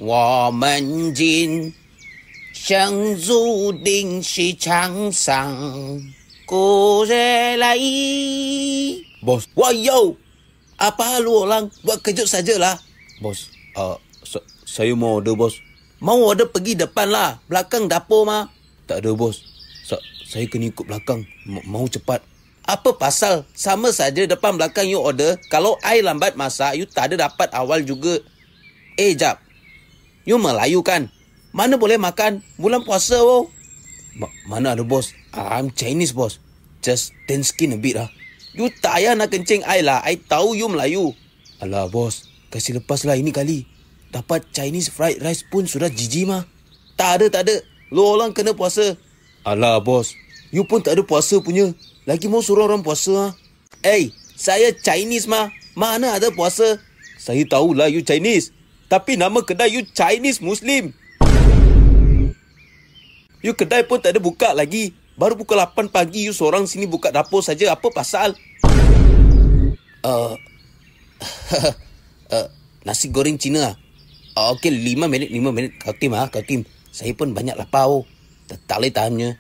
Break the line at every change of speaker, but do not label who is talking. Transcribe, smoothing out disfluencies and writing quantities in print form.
我们今生注定是沧桑，故人来. Bos, wow, apa lu orang buat kejut sajalah. Bos, saya mau order, bos. Mau order pergi depan lah, belakang dapur mah. Tak ada, bos. Saya kena ikut belakang, mau cepat. Apa pasal? Sama saja depan belakang you order. Kalau I lambat masak, you tak ada dapat awal juga. Jap. You Melayu kan? Mana boleh makan? Bulan puasa, oh. Mana ada, bos? I'm Chinese, bos. Just thin skin a bit lah. You tak payah nak kencing I lah. I tahu you Melayu. Alah, bos. Kasih lepas lah ini kali. Dapat Chinese fried rice pun sudah jijik mah. Tak ada. Lu orang kena puasa. Alah, bos. You pun tak ada puasa punya. Lagi mau suruh orang puasa ha? Saya Chinese mah. Mana ada puasa? Saya tahulah you Chinese. Tapi nama kedai you Chinese Muslim. You kedai pun tak ada buka lagi. Baru pukul 8 pagi you seorang sini buka dapur saja. Apa pasal? Nasi goreng Cina. Okey, 5 minit. Kau tim. Saya pun banyak lapar. Tak boleh tahannya.